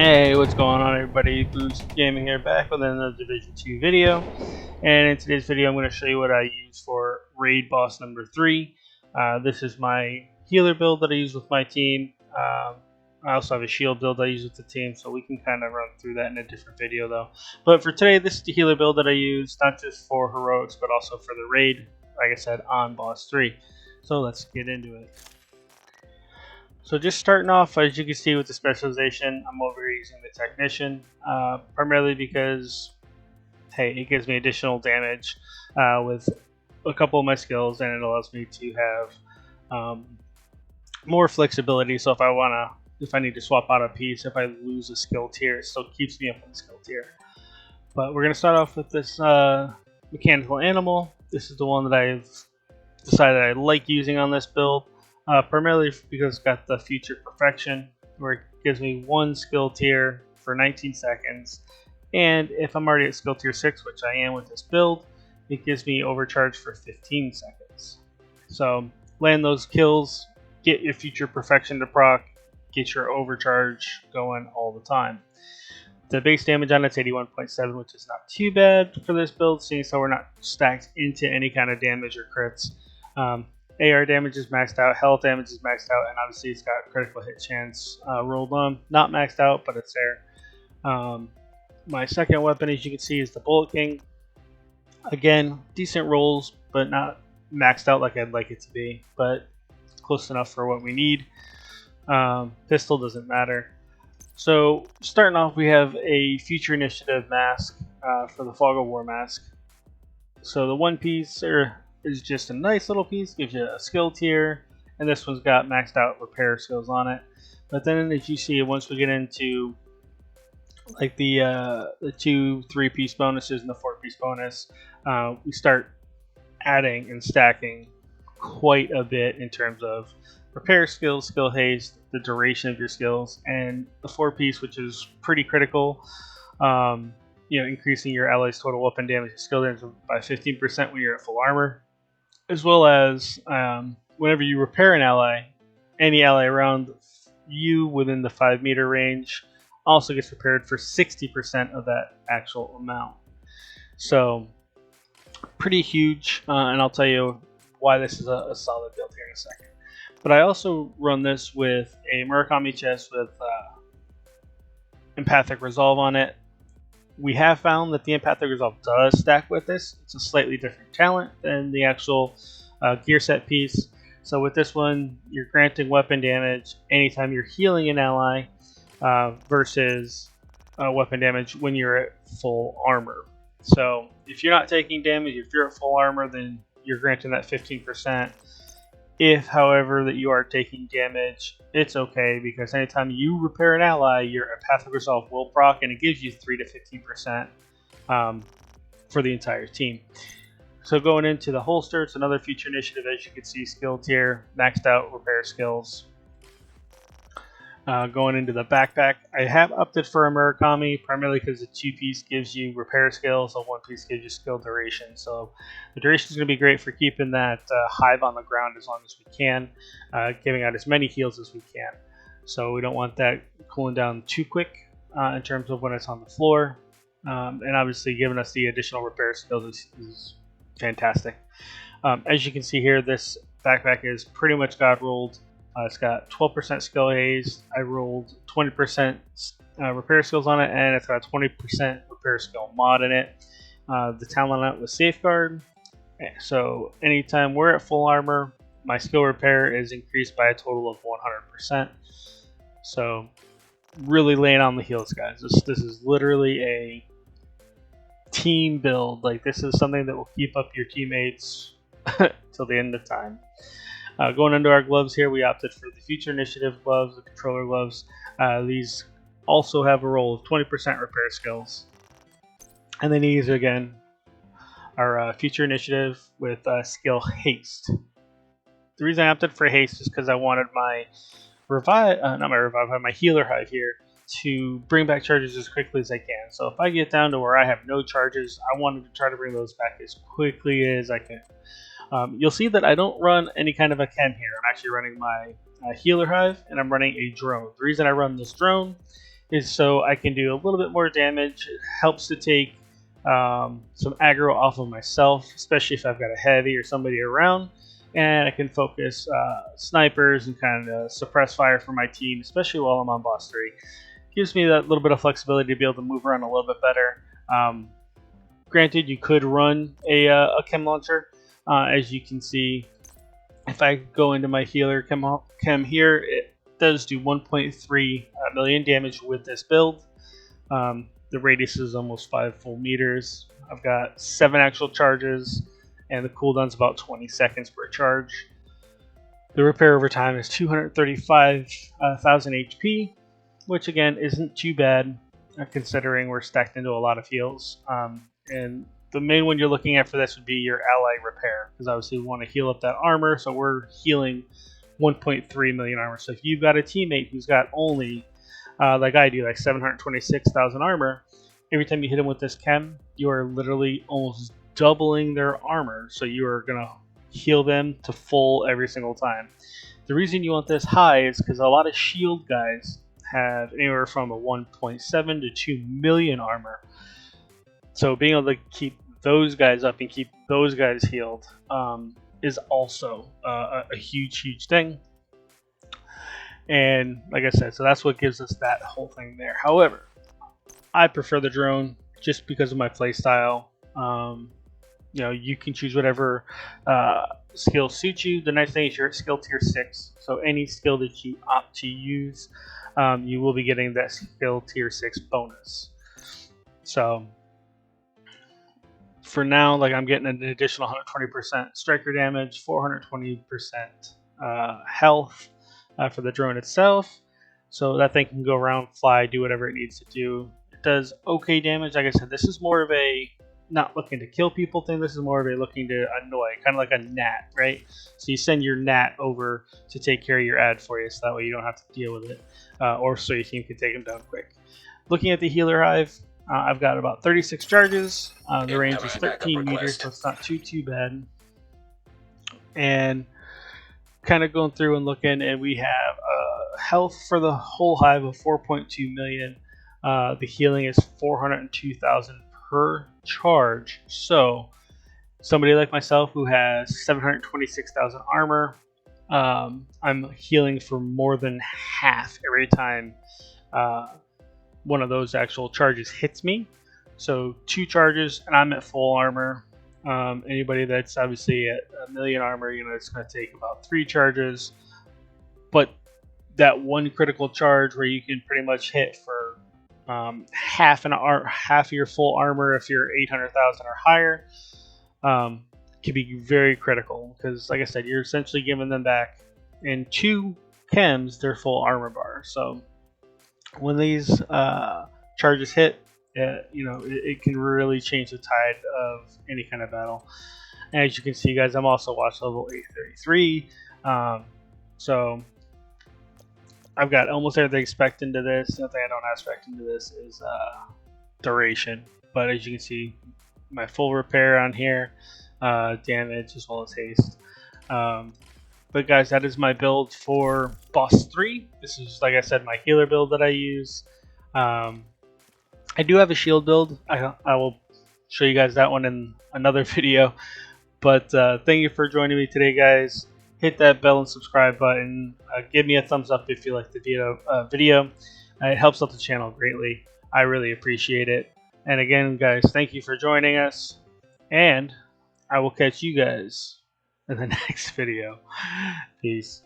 Hey, what's going on everybody? Boost Gaming here, back with another Division 2 video. And in today's video I'm going to show you what I use for raid boss number 3. This is my healer build that I use with my team. I also have a shield build I use with the team, so we can kind of run through that in a different video though. But for today, this is the healer build that I use, not just for heroics but also for the raid, like I said, on boss 3. So let's get into it. So just starting off, as you can see with the specialization, I'm over here using the technician, primarily because, hey, it gives me additional damage with a couple of my skills, and it allows me to have more flexibility. So if I need to swap out a piece, if I lose a skill tier, it still keeps me up on the skill tier. But we're going to start off with this mechanical animal. This is the one that I've decided I like using on this build. Primarily because it's got the future perfection, where it gives me one skill tier for 19 seconds, and if I'm already at skill tier 6, which I am with this build, it gives me overcharge for 15 seconds. So land those kills, get your future perfection to proc, get your overcharge going all the time. The base damage on it's 81.7, which is not too bad for this build, seeing so we're not stacked into any kind of damage or crits. AR damage is maxed out, health damage is maxed out, and obviously it's got critical hit chance rolled on. Not maxed out, but it's there. My second weapon, as you can see, is the Bullet King. Again, decent rolls, but not maxed out like I'd like it to be, but close enough for what we need. Pistol doesn't matter. So starting off, we have a Future Initiative mask for the Fog of War mask. So the one piece is just a nice little piece, gives you a skill tier, and this one's got maxed out repair skills on it. But then, as you see, once we get into like the 2-3 piece bonuses and the 4-piece bonus, we start adding and stacking quite a bit in terms of repair skills, skill haste, the duration of your skills, and the 4-piece, which is pretty critical. Increasing your ally's total weapon damage and skill damage by 15% when you're at full armor, as well as whenever you repair an ally, any ally around you within the 5-meter range also gets repaired for 60% of that actual amount. So pretty huge, and I'll tell you why this is a solid build here in a second. But I also run this with a Murakami chest with Empathic Resolve on it. We have found that the Empathic Resolve does stack with this. It's a slightly different talent than the actual gear set piece. So with this one, you're granting weapon damage anytime you're healing an ally versus weapon damage when you're at full armor. So if you're not taking damage, if you're at full armor, then you're granting that 15%. If, however, that you are taking damage, it's okay, because anytime you repair an ally, your Empathic Resolve will proc, and it gives you 3 to 15% for the entire team. So going into the holster, it's another Future Initiative, as you can see, skill tier, maxed out repair skills. Going into the backpack, I have upped it for a Murakami, primarily because the 2-piece gives you repair skills, the 1-piece gives you skill duration. So the duration is going to be great for keeping that hive on the ground as long as we can, giving out as many heals as we can. So we don't want that cooling down too quick in terms of when it's on the floor. And obviously giving us the additional repair skills is fantastic. As you can see here, this backpack is pretty much god rolled. It's got 12% skill haste. I rolled 20% repair skills on it, and it's got a 20% repair skill mod in it. The talent on it was Safeguard. So anytime we're at full armor, my skill repair is increased by a total of 100%. So really laying on the heels, guys. This is literally a team build. Like, this is something that will keep up your teammates till the end of time. Going into our gloves here, we opted for the Future Initiative gloves, the controller gloves. These also have a roll of 20% repair skills. And then these, again, are Future Initiative with skill haste. The reason I opted for haste is because I wanted my my healer hive here to bring back charges as quickly as I can. So if I get down to where I have no charges, I wanted to try to bring those back as quickly as I can. You'll see that I don't run any kind of a chem here. I'm actually running my healer hive, and I'm running a drone. The reason I run this drone is so I can do a little bit more damage. It helps to take some aggro off of myself, especially if I've got a heavy or somebody around, and I can focus snipers and kind of suppress fire for my team, especially while I'm on boss 3. Gives me that little bit of flexibility to be able to move around a little bit better. Granted, you could run a chem launcher. As you can see, if I go into my healer chem here, it does do 1.3 million damage with this build. The radius is almost 5 full meters. I've got 7 actual charges, and the cooldown's about 20 seconds per charge. The repair over time is 235,000 HP, which again isn't too bad considering we're stacked into a lot of heals. And the main one you're looking at for this would be your ally repair, because obviously we want to heal up that armor, so we're healing 1.3 million armor. So if you've got a teammate who's got only, like I do, like 726,000 armor, every time you hit them with this chem, you are literally almost doubling their armor, so you are going to heal them to full every single time. The reason you want this high is because a lot of shield guys have anywhere from a 1.7 to 2 million armor. So being able to keep those guys up and keep those guys healed is also a huge thing. And like I said, so that's what gives us that whole thing there. However, I prefer the drone just because of my playstyle. You know, you can choose whatever skill suits you. The nice thing is you're at skill tier 6, so any skill that you opt to use, you will be getting that skill tier 6 bonus. So for now, like I'm getting an additional 120% striker damage, 420% health for the drone itself. So that thing can go around, fly, do whatever it needs to do. It does okay damage. Like I said, this is more of a not looking to kill people thing. This is more of a looking to annoy, kind of like a gnat, right? So you send your gnat over to take care of your ad for you, so that way you don't have to deal with it, or so your team can take them down quick. Looking at the healer hive, I've got about 36 charges. The range is 13 meters, so it's not too bad. And kind of going through and looking, and we have health for the whole hive of 4.2 million. The healing is 402,000 per charge. So somebody like myself who has 726,000 armor, I'm healing for more than half every time one of those actual charges hits me. So 2 charges and I'm at full armor. Anybody that's obviously at a million armor, you know, it's going to take about 3 charges. But that one critical charge where you can pretty much hit for half of your full armor if you're 800,000 or higher, can be very critical, because like I said, you're essentially giving them back in 2 chems their full armor bar. So when these charges hit, you know, it can really change the tide of any kind of battle. And as you can see, guys, I'm also watch level 833. So I've got almost everything spec'd into this. The only thing I don't have spec'd into this is duration. But as you can see, my full repair on here, damage as well as haste. But guys, that is my build for boss 3. This is, like I said, my healer build that I use. I do have a shield build. I will show you guys that one in another video. But thank you for joining me today, guys. Hit that bell and subscribe button. Give me a thumbs up if you like the video. It helps out the channel greatly. I really appreciate it. And again, guys, thank you for joining us. And I will catch you guys in the next video. Peace.